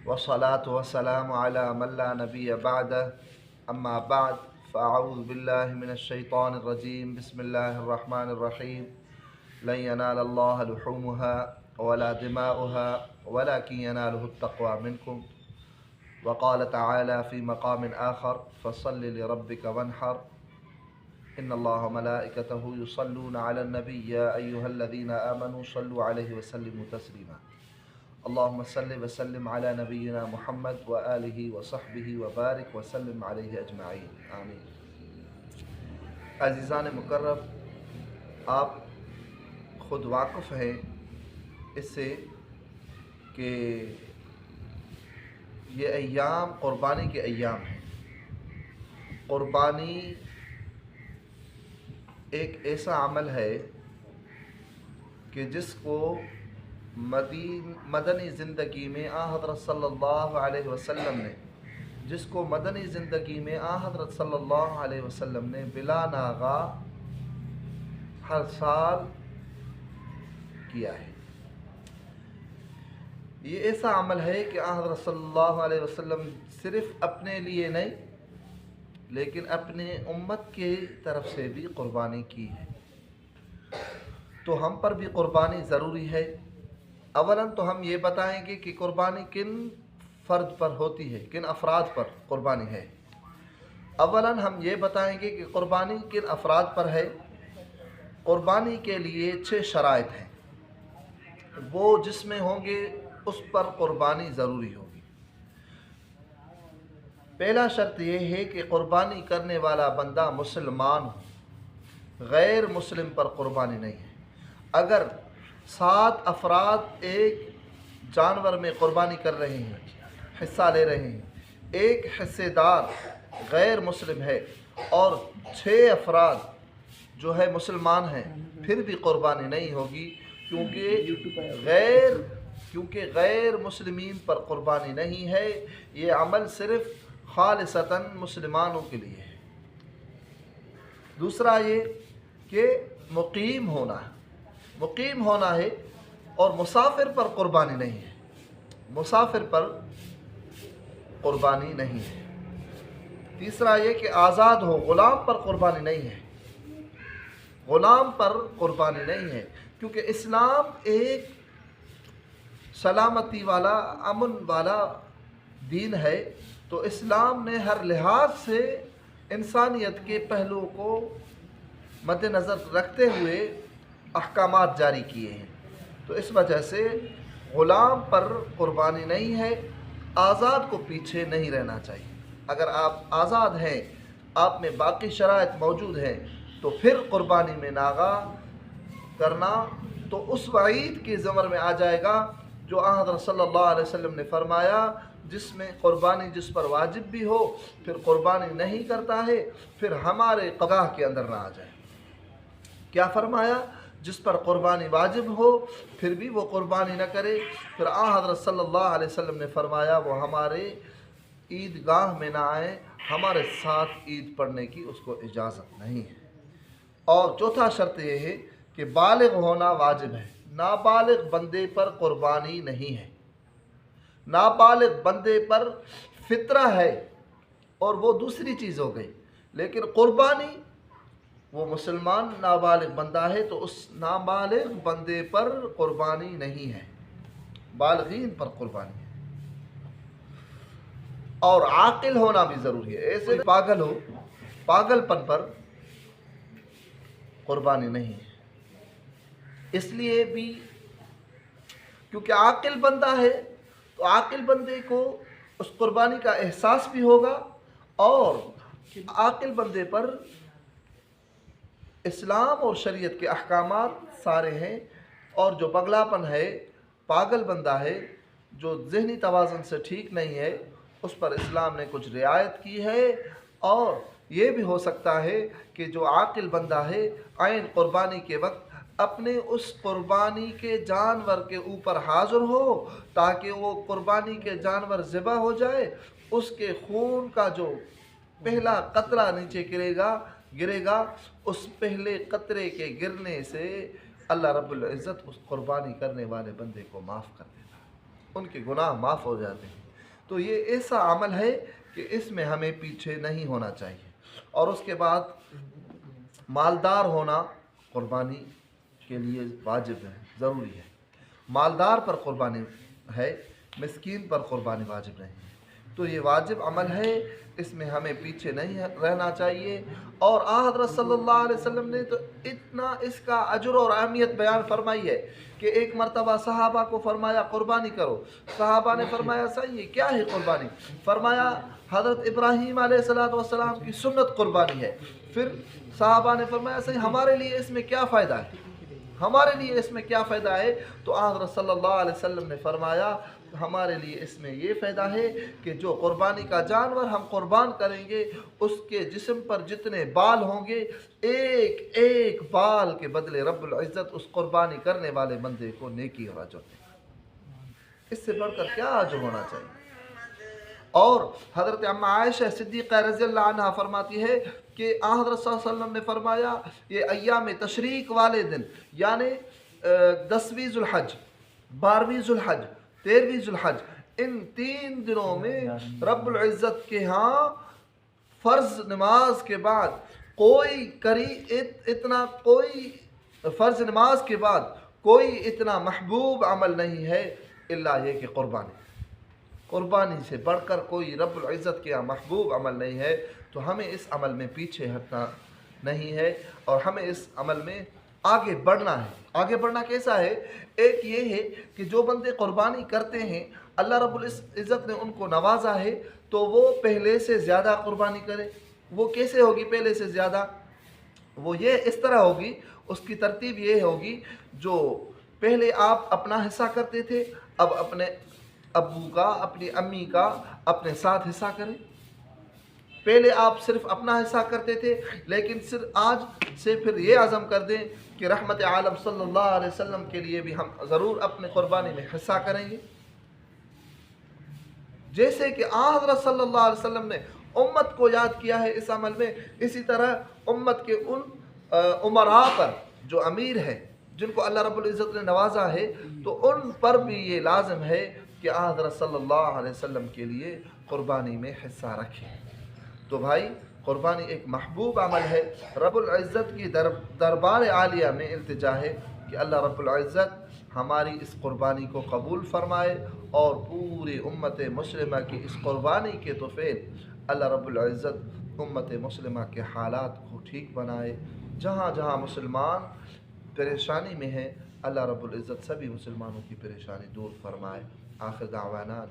والصلاة والسلام على من لا نبي بعده أما بعد فأعوذ بالله من الشيطان الرجيم بسم الله الرحمن الرحيم لن ينال الله لحومها ولا دماؤها ولكن يناله التقوى منكم وقال تعالى في مقام آخر فصل لربك وانحر إن الله وملائكته يصلون على النبي يا أيها الذين آمنوا صلوا عليه وسلموا تسليما اللهم صل وسلم على نبينا محمد وآله وصحبه وبارك وسلم عليه أجمعين آمین۔ عزیزان مکرم، آپ خود واقف ہیں اس سے کہ یہ ایام قربانی کے ایام ہیں۔ قربانی ایک ایسا عمل ہے کہ جس کو مدنی زندگی میں حضرت صلی اللہ علیہ وسلم نے حضرت صلی اللہ علیہ وسلم نے بلا ناغا ہر سال کیا ہے۔ یہ ایسا عمل ہے کہ حضرت صلی اللہ علیہ وسلم صرف اپنے لیے نہیں لیکن اپنے امت کی طرف سے بھی قربانی کی ہے۔ تو ہم پر بھی قربانی ضروری ہے۔ اولاً تو ہم یہ بتائیں گے کہ قربانی کن فرد پر ہوتی ہے، کن افراد پر قربانی ہے۔ اولاً ہم یہ بتائیں گے کہ قربانی کن افراد پر ہے۔ قربانی کے لیے 6 شرائط ہیں، وہ جس میں ہوں گے اس پر قربانی ضروری ہوگی۔ پہلا شرط یہ ہے کہ قربانی کرنے والا بندہ مسلمان ہو، غیر مسلم پر قربانی نہیں ہے۔ اگر 7 افراد ایک جانور میں قربانی کر رہے ہیں، حصہ لے رہے ہیں، ایک حصے دار غیر مسلم ہے اور 6 افراد جو ہے مسلمان ہیں، پھر بھی قربانی نہیں ہوگی، کیونکہ غیر مسلمین پر قربانی نہیں ہے۔ یہ عمل صرف خالصتاً مسلمانوں کے لیے ہے۔ دوسرا یہ کہ مقیم ہونا ہے اور مسافر پر قربانی نہیں ہے۔ مسافر پر قربانی نہیں ہے۔ تیسرا یہ کہ آزاد ہو، غلام پر قربانی نہیں ہے۔ غلام پر قربانی نہیں ہے کیونکہ اسلام ایک سلامتی والا، امن والا دین ہے، تو اسلام نے ہر لحاظ سے انسانیت کے پہلو کو مد نظر رکھتے ہوئے احکامات جاری کیے ہیں۔ تو اس وجہ سے غلام پر قربانی نہیں ہے۔ آزاد کو پیچھے نہیں رہنا چاہیے۔ اگر آپ آزاد ہیں، آپ میں باقی شرائط موجود ہیں، تو پھر قربانی میں ناغا کرنا تو اس وعید کے زمر میں آ جائے گا جو حضرت صلی اللہ علیہ وسلم نے فرمایا، جس میں قربانی جس پر واجب بھی ہو پھر قربانی نہیں کرتا ہے، پھر ہمارے قضاء کے اندر نہ آ جائے۔ کیا فرمایا؟ جس پر قربانی واجب ہو پھر بھی وہ قربانی نہ کرے۔ پھر حضرت صلی اللہ علیہ وسلم نے فرمایا وہ ہمارے عیدگاہ میں نہ آئے، ہمارے ساتھ عید پڑھنے کی اس کو اجازت نہیں ہے۔ اور چوتھا شرط یہ ہے کہ بالغ ہونا واجب ہے۔ نابالغ بندے پر قربانی نہیں ہے۔ نابالغ بندے پر فطرہ ہے اور وہ دوسری چیز ہو گئی، لیکن قربانی وہ مسلمان نابالغ بندہ ہے تو اس نابالغ بندے پر قربانی نہیں ہے، بالغین پر قربانی ہے۔ اور عاقل ہونا بھی ضروری ہے۔ ایسے پاگل ہو، پاگل پن پر قربانی نہیں ہے۔ اس لیے بھی کیونکہ عاقل بندہ ہے تو عاقل بندے کو اس قربانی کا احساس بھی ہوگا، اور عاقل بندے پر اسلام اور شریعت کے احکامات سارے ہیں، اور جو پگلا پن ہے، پاگل بندہ ہے، جو ذہنی توازن سے ٹھیک نہیں ہے، اس پر اسلام نے کچھ رعایت کی ہے۔ اور یہ بھی ہو سکتا ہے کہ جو عاقل بندہ ہے عین قربانی کے وقت اپنے اس قربانی کے جانور کے اوپر حاضر ہو تاکہ وہ قربانی کے جانور ذبح ہو جائے، اس کے خون کا جو پہلا قطرہ نیچے گرے گا اس پہلے قطرے کے گرنے سے اللہ رب العزت اس قربانی کرنے والے بندے کو معاف کر دیتا ہے، ان کے گناہ معاف ہو جاتے ہیں۔ تو یہ ایسا عمل ہے کہ اس میں ہمیں پیچھے نہیں ہونا چاہیے۔ اور اس کے بعد مالدار ہونا قربانی کے لیے واجب ہے، ضروری ہے۔ مالدار پر قربانی ہے، مسکین پر قربانی واجب نہیں ہے۔ تو یہ واجب عمل ہے، اس میں ہمیں پیچھے نہیں رہنا چاہیے۔ اور حضرت صلی اللہ علیہ وسلم نے تو اتنا اس کا اجر اور اہمیت بیان فرمائی ہے کہ ایک مرتبہ صحابہ کو فرمایا قربانی کرو، صحابہ نے فرمایا صحیح ہے، کیا ہے قربانی؟ فرمایا حضرت ابراہیم علیہ السلام کی سنت قربانی ہے۔ پھر صحابہ نے فرمایا صحیح، ہمارے لیے اس میں کیا فائدہ ہے؟ ہمارے لیے اس میں کیا فائدہ ہے؟ تو حضرت صلی اللہ علیہ وسلم نے فرمایا ہمارے لیے اس میں یہ فائدہ ہے کہ جو قربانی کا جانور ہم قربان کریں گے، اس کے جسم پر جتنے بال ہوں گے، ایک ایک بال کے بدلے رب العزت اس قربانی کرنے والے بندے کو نیکی اور اجر دے گا۔ اس سے بڑھ کر کیا اجر ہونا چاہیے؟ اور حضرت اما عائشہ صدیقہ رضی اللہ عنہ فرماتی ہے کہ حضرت صلی اللہ علیہ وسلم نے فرمایا یہ ایام تشریق والے دن، یعنی 10ویں ذو الحج، 12ویں ذو الحج، 13ویں ذو الحج، ان 3 دنوں میں رب العزت کے ہاں فرض نماز کے بعد کوئی فرض نماز کے بعد کوئی اتنا محبوب عمل نہیں ہے الا یہ کہ قربانی سے بڑھ کر کوئی رب العزت کے محبوب عمل نہیں ہے۔ تو ہمیں اس عمل میں پیچھے ہٹنا نہیں ہے اور ہمیں اس عمل میں آگے بڑھنا ہے۔ آگے بڑھنا کیسا ہے؟ ایک یہ ہے کہ جو بندے قربانی کرتے ہیں، اللہ رب العزت نے ان کو نوازا ہے تو وہ پہلے سے زیادہ قربانی کرے۔ وہ کیسے ہوگی پہلے سے زیادہ؟ وہ یہ اس طرح ہوگی، اس کی ترتیب یہ ہوگی، جو پہلے آپ اپنا حصہ کرتے تھے، اب اپنے ابو کا، اپنی امی کا اپنے ساتھ حصہ کریں۔ پہلے آپ صرف اپنا حصہ کرتے تھے، لیکن صرف آج سے پھر یہ عزم کر دیں کہ رحمت عالم صلی اللہ علیہ وسلم کے لیے بھی ہم ضرور اپنے قربانی میں حصہ کریں گے۔ جیسے کہ حضرت صلی اللہ علیہ وسلم نے امت کو یاد کیا ہے اس عمل میں، اسی طرح امت کے ان امراء پر جو امیر ہے، جن کو اللہ رب العزت نے نوازا ہے، تو ان پر بھی یہ لازم ہے کہ حضرت صلی اللہ علیہ وسلم کے لیے قربانی میں حصہ رکھیں۔ تو بھائی، قربانی ایک محبوب عمل ہے۔ رب العزت کی دربار عالیہ میں التجا ہے کہ اللہ رب العزت ہماری اس قربانی کو قبول فرمائے اور پوری امت مسلمہ کی اس قربانی کے طفیل اللہ رب العزت امت مسلمہ کے حالات کو ٹھیک بنائے۔ جہاں جہاں مسلمان پریشانی میں ہیں، اللہ رب العزت سبھی مسلمانوں کی پریشانی دور فرمائے۔ آخر دعوانا